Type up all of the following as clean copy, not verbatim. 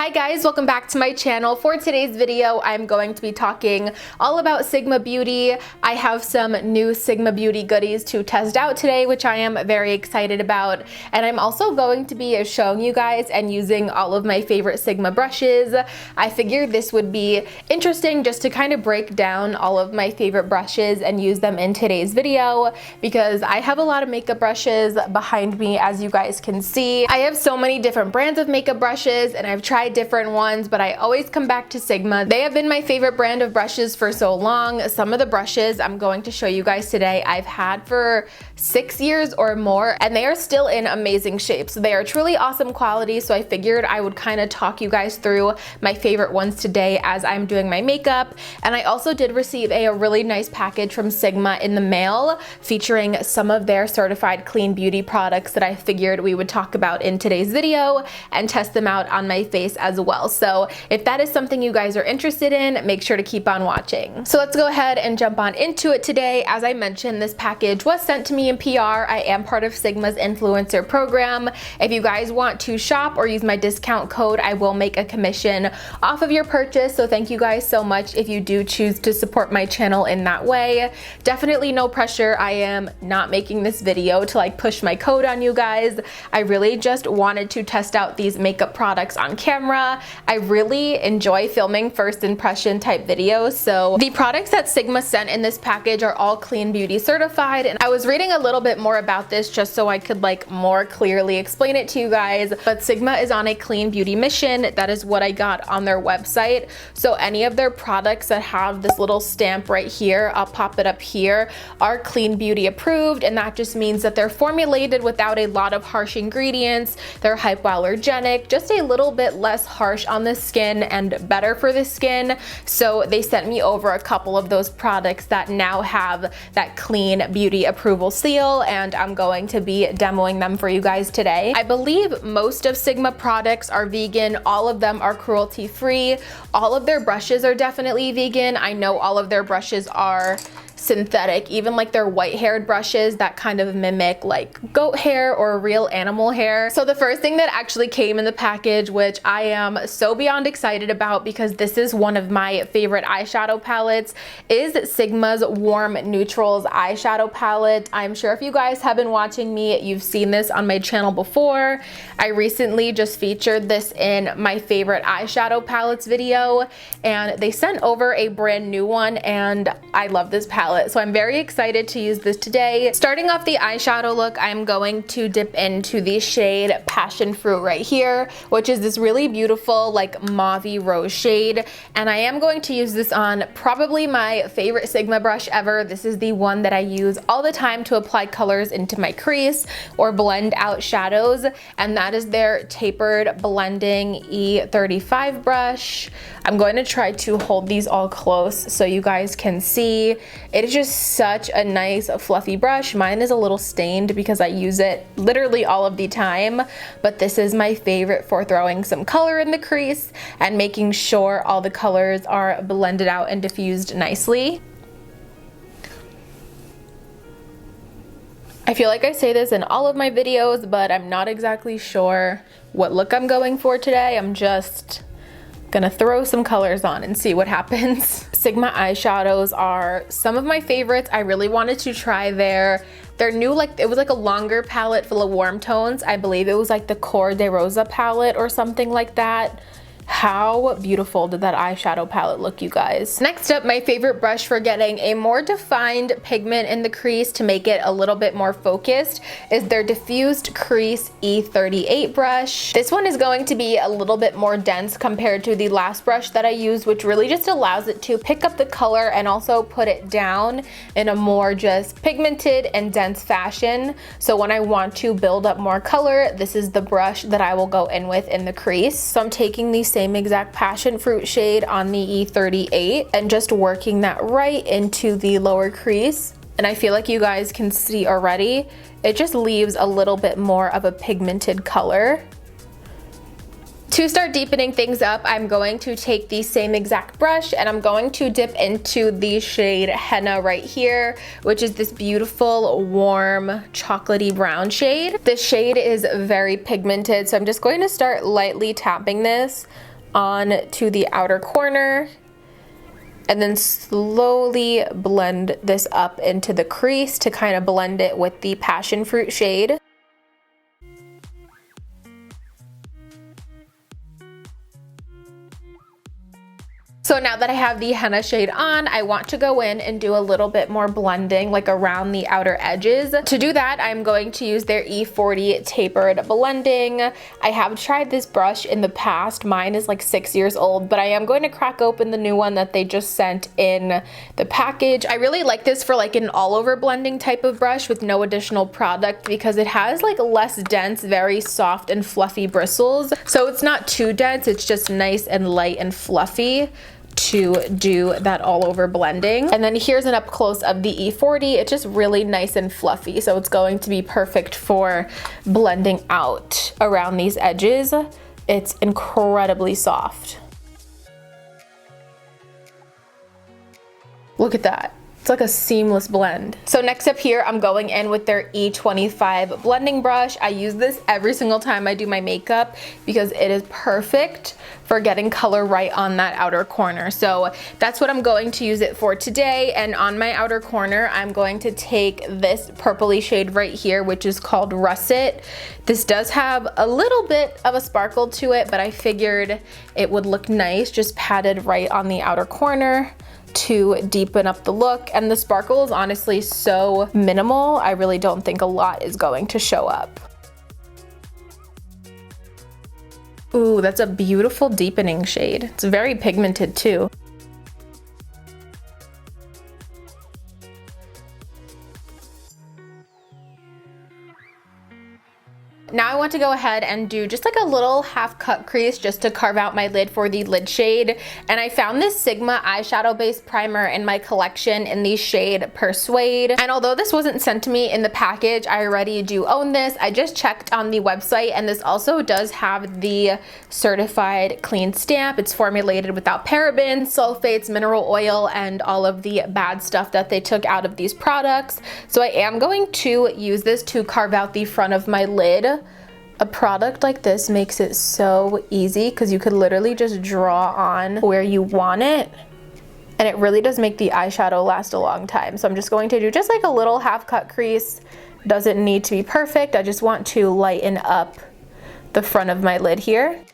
Hi guys, welcome back to my channel. For today's video, I'm going to be talking all about Sigma Beauty. I have some new Sigma Beauty goodies to test out today, which I am very excited about. And I'm also going to be showing you guys and using all of my favorite Sigma brushes. I figured this would be interesting just to kind of break down all of my favorite brushes and use them in today's video because I have a lot of makeup brushes behind me, as you guys can see. I have so many different brands of makeup brushes and I've tried different ones, but I always come back to Sigma. They have been my favorite brand of brushes for so long. Some of the brushes I'm going to show you guys today I've had for 6 years or more, and they are still in amazing shape. So they are truly awesome quality, so I figured I would kind of talk you guys through my favorite ones today as I'm doing my makeup. And I also did receive a really nice package from Sigma in the mail featuring some of their certified clean beauty products that I figured we would talk about in today's video and test them out on my face as well. So if that is something you guys are interested in, make sure to keep on watching. So let's go ahead and jump on into it today. As I mentioned, this package was sent to me in PR. I am part of Sigma's influencer program. If you guys want to shop or use my discount code, I will make a commission off of your purchase. So thank you guys so much if you do choose to support my channel in that way. Definitely no pressure. I am not making this video to like push my code on you guys. I really just wanted to test out these makeup products on camera. I really enjoy filming first impression type videos, so the products that Sigma sent in this package are all clean beauty certified, and I was reading a little bit more about this just so I could like more clearly explain it to you guys. But Sigma is on a clean beauty mission. That is what I got on their website. So any of their products that have this little stamp right here, I'll pop it up here, are clean beauty approved, and that just means that they're formulated without a lot of harsh ingredients. They're hypoallergenic, just a little bit less harsh on the skin and better for the skin. So they sent me over a couple of those products that now have that clean beauty approval seal, and I'm going to be demoing them for you guys today. I believe most of Sigma products are vegan. All of them are cruelty free. All of their brushes are definitely vegan. I know all of their brushes are synthetic, even like their white haired brushes that kind of mimic like goat hair or real animal hair. So the first thing that actually came in the package, which I am so beyond excited about because this is one of my favorite eyeshadow palettes, is Sigma's Warm Neutrals eyeshadow palette. I'm sure if you guys have been watching me, you've seen this on my channel before. I recently just featured this in my favorite eyeshadow palettes video, and they sent over a brand new one, and I love this palette. So I'm very excited to use this today. Starting off the eyeshadow look, I'm going to dip into the shade Passion Fruit right here, which is this really beautiful like mauve-y rose shade. And I am going to use this on probably my favorite Sigma brush ever. This is the one that I use all the time to apply colors into my crease or blend out shadows. And that is their Tapered Blending E35 brush. I'm going to try to hold these all close so you guys can see. It is just such a nice fluffy brush. Mine is a little stained because I use it literally all of the time, but this is my favorite for throwing some color in the crease and making sure all the colors are blended out and diffused nicely. I feel like I say this in all of my videos, but I'm not exactly sure what look I'm going for today. I'm just gonna throw some colors on and see what happens. Sigma eyeshadows are some of my favorites. I really wanted to try their new, like it was like a longer palette full of warm tones. I believe it was like the Core de Rosa palette or something like that. How beautiful did that eyeshadow palette look, you guys? Next up, my favorite brush for getting a more defined pigment in the crease to make it a little bit more focused is their Diffused Crease E38 brush. This one is going to be a little bit more dense compared to the last brush that I used, which really just allows it to pick up the color and also put it down in a more just pigmented and dense fashion. So when I want to build up more color, this is the brush that I will go in with in the crease. So I'm taking the same exact Passion Fruit shade on the E38 and just working that right into the lower crease. And I feel like you guys can see already, it just leaves a little bit more of a pigmented color. To start deepening things up, I'm going to take the same exact brush and I'm going to dip into the shade Henna right here, which is this beautiful, warm, chocolatey brown shade. This shade is very pigmented, so I'm just going to start lightly tapping this on to the outer corner, and then slowly blend this up into the crease to kind of blend it with the passion fruit shade. So now that I have the henna shade on, I want to go in and do a little bit more blending, like around the outer edges. To do that, I'm going to use their E40 Tapered Blending. I have tried this brush in the past. Mine is like 6 years old, but I am going to crack open the new one that they just sent in the package. I really like this for like an all-over blending type of brush with no additional product because it has like less dense, very soft and fluffy bristles. So it's not too dense, it's just nice and light and fluffy to do that all over blending. And then here's an up close of the E40. It's just really nice and fluffy, so it's going to be perfect for blending out around these edges. It's incredibly soft. Look at that. It's like a seamless blend. So next up here, I'm going in with their E25 blending brush. I use this every single time I do my makeup because it is perfect for getting color right on that outer corner. So that's what I'm going to use it for today. And on my outer corner, I'm going to take this purpley shade right here, which is called Russet. This does have a little bit of a sparkle to it, but I figured it would look nice just patted right on the outer corner to deepen up the look. And the sparkle is honestly so minimal, I really don't think a lot is going to show up. Ooh, that's a beautiful deepening shade. It's very pigmented too. Now I want to go ahead and do just like a little half cut crease just to carve out my lid for the lid shade. And I found this Sigma eyeshadow base primer in my collection in the shade Persuade. And although this wasn't sent to me in the package, I already do own this. I just checked on the website, and this also does have the certified clean stamp. It's formulated without parabens, sulfates, mineral oil, and all of the bad stuff that they took out of these products. So I am going to use this to carve out the front of my lid. A product like this makes it so easy because you could literally just draw on where you want it, and it really does make the eyeshadow last a long time. So I'm just going to do just like a little half cut crease. Doesn't need to be perfect. I just want to lighten up the front of my lid here.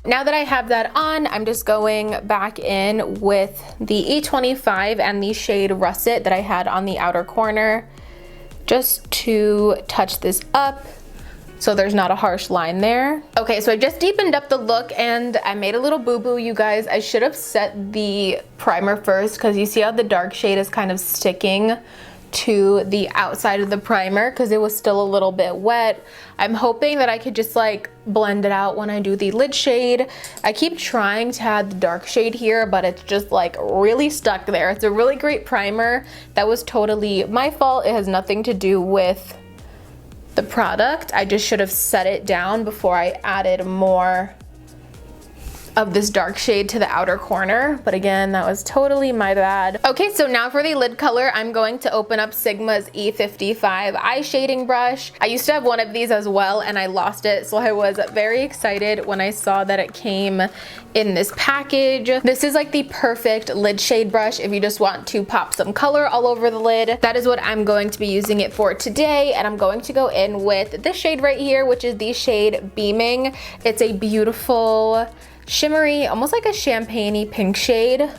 Now that I have that on, I'm just going back in with the E25 and the shade Russet that I had on the outer corner, just to touch this up so there's not a harsh line there. Okay, so I just deepened up the look and I made a little boo-boo, you guys. I should have set the primer first because you see how the dark shade is kind of sticking to the outside of the primer because it was still a little bit wet. I'm hoping that I could just like blend it out when I do the lid shade. I keep trying to add the dark shade here, but it's just like really stuck there. It's a really great primer. That was totally my fault. It has nothing to do with the product. I just should have set it down before I added more of this dark shade to the outer corner, but again, that was totally my bad. Okay, so now for the lid color, I'm going to open up Sigma's E55 Eye Shading Brush. I used to have one of these as well and I lost it, so I was very excited when I saw that it came in this package. This is like the perfect lid shade brush if you just want to pop some color all over the lid. That is what I'm going to be using it for today, and I'm going to go in with this shade right here, which is the shade Beaming. It's a beautiful shimmery, almost like a champagne-y pink shade.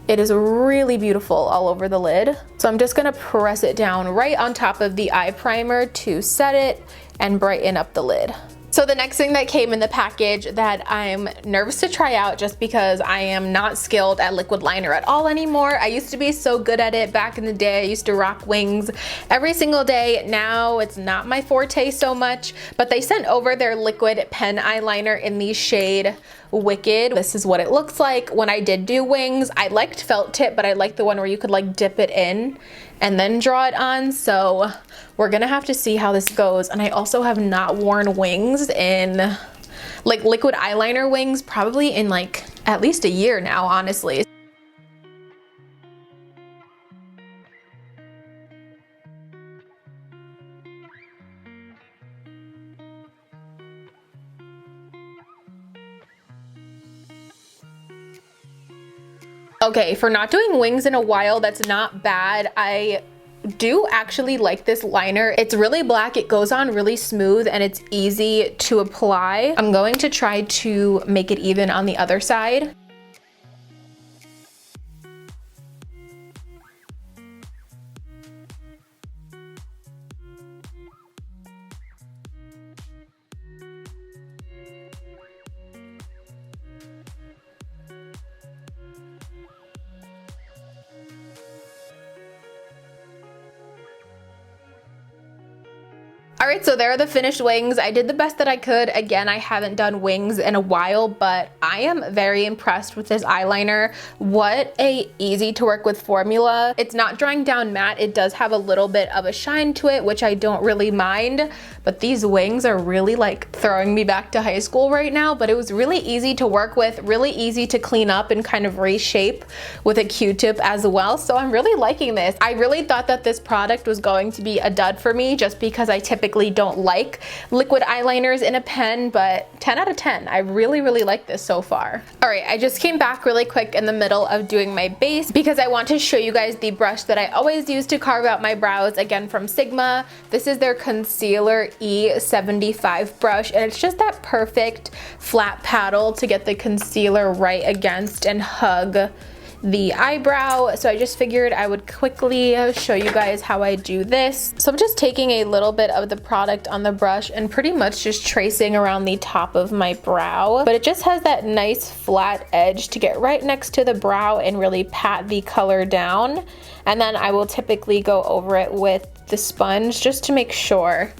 It is really beautiful all over the lid. So I'm just gonna press it down right on top of the eye primer to set it and brighten up the lid. So the next thing that came in the package that I'm nervous to try out just because I am not skilled at liquid liner at all anymore. I used to be so good at it back in the day. I used to rock wings every single day. Now it's not my forte so much, but they sent over their liquid pen eyeliner in the shade Wicked. This is what it looks like. When I did do wings, I liked felt tip, but I liked the one where you could like dip it in and then draw it on. So we're gonna have to see how this goes. And I also have not worn wings in like liquid eyeliner wings probably in like at least a year now, honestly. Okay, for not doing wings in a while, that's not bad. I do actually like this liner. It's really black, it goes on really smooth, and it's easy to apply. I'm going to try to make it even on the other side. Alright, so there are the finished wings. I did the best that I could. Again, I haven't done wings in a while, but I am very impressed with this eyeliner. What a easy to work with formula. It's not drying down matte. It does have a little bit of a shine to it, which I don't really mind, but these wings are really like throwing me back to high school right now. But it was really easy to work with, really easy to clean up and kind of reshape with a Q-tip as well. So I'm really liking this. I really thought that this product was going to be a dud for me just because I typically don't like liquid eyeliners in a pen, but 10 out of 10. I really like this so far. All right, I just came back really quick in the middle of doing my base because I want to show you guys the brush that I always use to carve out my brows, again from Sigma. This is their concealer E75 brush, and it's just that perfect flat paddle to get the concealer right against and hug the eyebrow. So I just figured I would quickly show you guys how I do this. So I'm just taking a little bit of the product on the brush and pretty much just tracing around the top of my brow, but it just has that nice flat edge to get right next to the brow and really pat the color down. And then I will typically go over it with the sponge just to make sure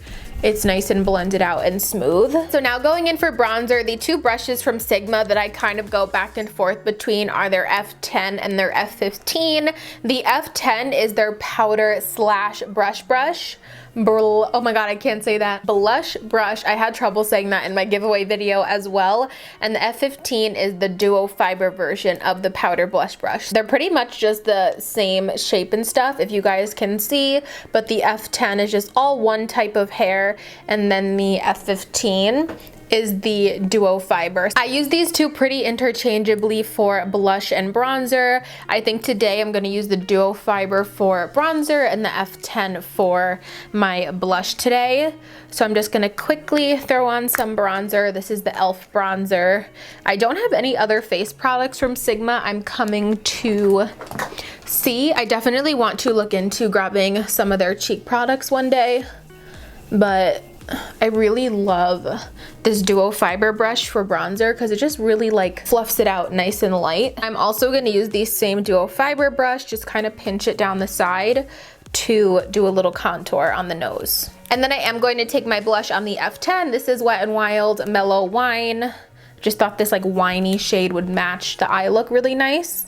it's nice and blended out and smooth. So now going in for bronzer, the two brushes from Sigma that I kind of go back and forth between are their F10 and their F15. The F10 is their powder slash brush. Oh my god, I can't say that. Blush brush. I had trouble saying that in my giveaway video as well. And the F15 is the duo fiber version of the powder blush brush. They're pretty much just the same shape and stuff, if you guys can see, but the F10 is just all one type of hair, and then the F15 is the duo fiber. I use these two pretty interchangeably for blush and bronzer. I think today I'm gonna use the duo fiber for bronzer and the F10 for my blush today. So I'm just gonna quickly throw on some bronzer. This is the e.l.f. bronzer. I don't have any other face products from Sigma I'm coming to see. I definitely want to look into grabbing some of their cheek products one day, but I really love this duo fiber brush for bronzer because it just really like fluffs it out nice and light. I'm also going to use the same duo fiber brush, just kind of pinch it down the side to do a little contour on the nose. And then I am going to take my blush on the F10. This is Wet n Wild Mellow Wine. Just thought this like winey shade would match the eye look really nice.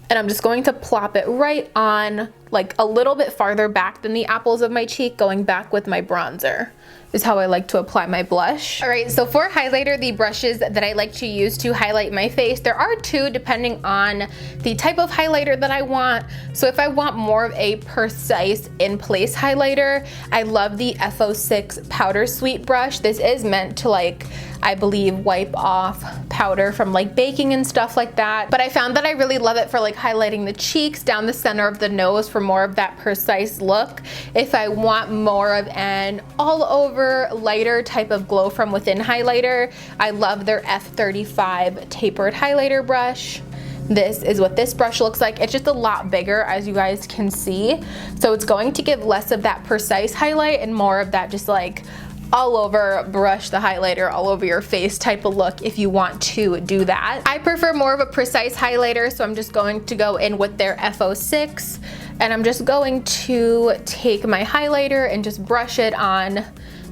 And I'm just going to plop it right on, like a little bit farther back than the apples of my cheek, going back with my bronzer is how I like to apply my blush. All right, so for highlighter, the brushes that I like to use to highlight my face, there are two depending on the type of highlighter that I want. So if I want more of a precise in-place highlighter, I love the F06 Powder Sweep brush. This is meant to like, I believe, wipe off powder from like baking and stuff like that. But I found that I really love it for like highlighting the cheeks, down the center of the nose for more of that precise look. If I want more of an all over lighter type of glow from within highlighter, I love their F35 Tapered Highlighter brush. This is what this brush looks like. It's just a lot bigger, as you guys can see. So it's going to give less of that precise highlight and more of that just like all over, brush the highlighter all over your face type of look if you want to do that. I prefer more of a precise highlighter, so I'm just going to go in with their F06, and I'm just going to take my highlighter and just brush it on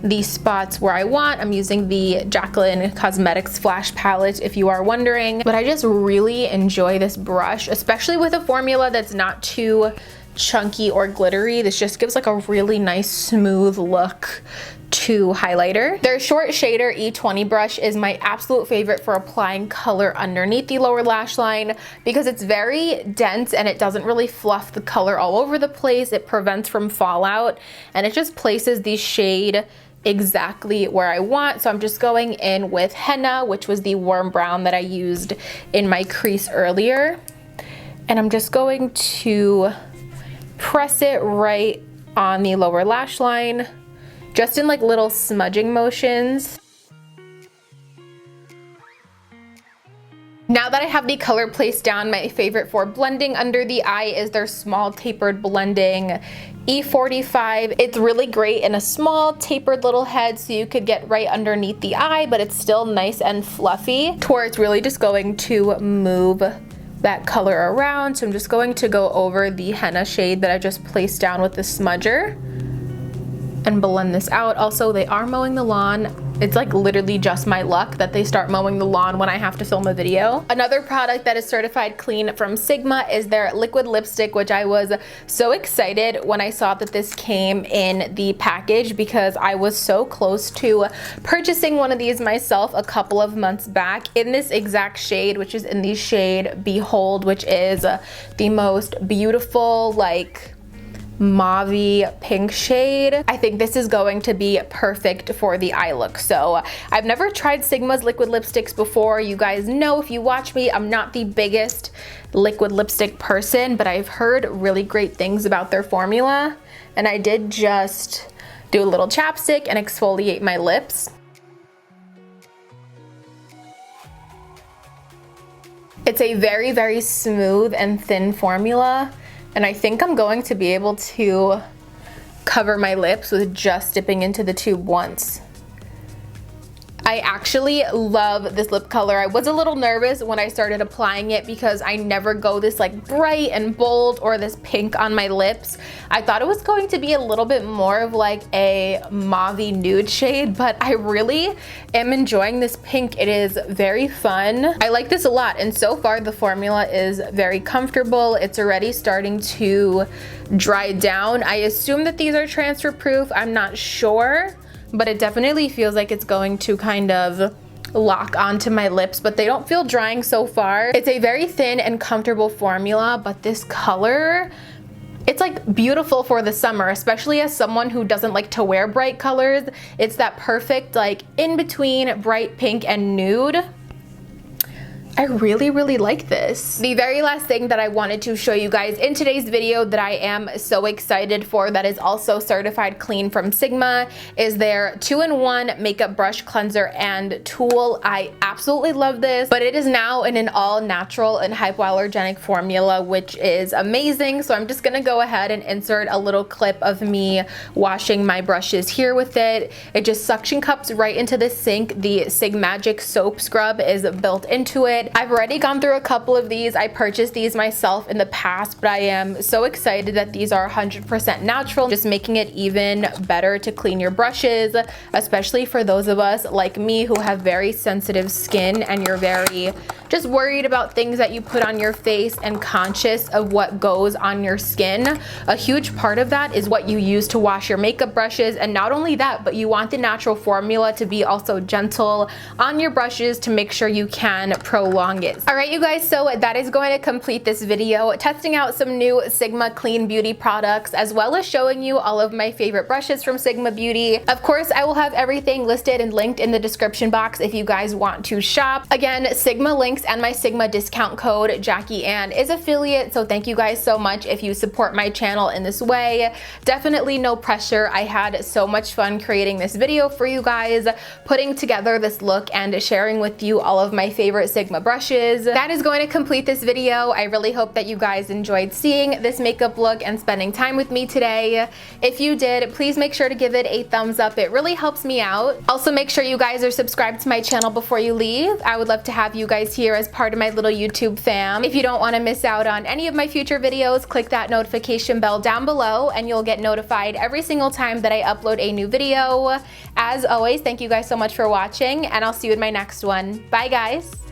the spots where I want. I'm using the Jaclyn Cosmetics Flash Palette if you are wondering, but I just really enjoy this brush, especially with a formula that's not too chunky or glittery. This just gives like a really nice smooth look to highlighter. Their short shader E20 brush is my absolute favorite for applying color underneath the lower lash line because it's very dense and it doesn't really fluff the color all over the place. It prevents from fallout and it just places the shade exactly where I want. So I'm just going in with Henna, which was the warm brown that I used in my crease earlier. And I'm just going to press it right on the lower lash line, just in like little smudging motions. Now that I have the color placed down, my favorite for blending under the eye is their small tapered blending E45. It's really great in a small tapered little head, so you could get right underneath the eye, but it's still nice and fluffy, to where it's really just going to move that color around. So I'm just going to go over the henna shade that I just placed down with the smudger and blend this out. Also, they are mowing the lawn. It's like literally just my luck that they start mowing the lawn when I have to film a video. Another product that is certified clean from Sigma is their liquid lipstick, which I was so excited when I saw that this came in the package, because I was so close to purchasing one of these myself a couple of months back in this exact shade, which is in the shade Behold, which is the most beautiful, like, mauve-y pink shade. I think this is going to be perfect for the eye look. So I've never tried Sigma's liquid lipsticks before. You guys know, if you watch me, I'm not the biggest liquid lipstick person, but I've heard really great things about their formula. And I did just do a little chapstick and exfoliate my lips. It's a very, very smooth and thin formula. And I think I'm going to be able to cover my lips with just dipping into the tube once. I actually love this lip color. I was a little nervous when I started applying it because I never go this like bright and bold or this pink on my lips. I thought it was going to be a little bit more of like a mauve-y nude shade, but I really am enjoying this pink. It is very fun. I like this a lot, and so far the formula is very comfortable. It's already starting to dry down. I assume that these are transfer proof. I'm not sure, but it definitely feels like it's going to kind of lock onto my lips, but they don't feel drying so far. It's a very thin and comfortable formula, but this color, it's like beautiful for the summer, especially as someone who doesn't like to wear bright colors. It's that perfect like in between bright pink and nude. I really, really like this. The very last thing that I wanted to show you guys in today's video that I am so excited for, that is also certified clean from Sigma, is their 2-in-1 makeup brush cleanser and tool. I absolutely love this, but it is now in an all natural and hypoallergenic formula, which is amazing. So I'm just gonna go ahead and insert a little clip of me washing my brushes here with it. It just suction cups right into the sink. The SigMagic soap scrub is built into it. I've already gone through a couple of these. I purchased these myself in the past, but I am so excited that these are 100% natural, just making it even better to clean your brushes, especially for those of us like me who have very sensitive skin and you're very just worried about things that you put on your face and conscious of what goes on your skin. A huge part of that is what you use to wash your makeup brushes, and not only that, but you want the natural formula to be also gentle on your brushes to make sure you can prolong it. All right, you guys, so that is going to complete this video, testing out some new Sigma Clean Beauty products, as well as showing you all of my favorite brushes from Sigma Beauty. Of course, I will have everything listed and linked in the description box if you guys want to shop. Again, Sigma links and my Sigma discount code Jackie Ann is affiliate, so thank you guys so much if you support my channel in this way. Definitely no pressure. I had so much fun creating this video for you guys, putting together this look and sharing with you all of my favorite Sigma brushes. That is going to complete this video. I really hope that you guys enjoyed seeing this makeup look and spending time with me today. If you did, please make sure to give it a thumbs up. It really helps me out. Also, make sure you guys are subscribed to my channel before you leave. I would love to have you guys here as part of my little YouTube fam. If you don't want to miss out on any of my future videos, click that notification bell down below and you'll get notified every single time that I upload a new video. As always, thank you guys so much for watching, and I'll see you in my next one. Bye, guys.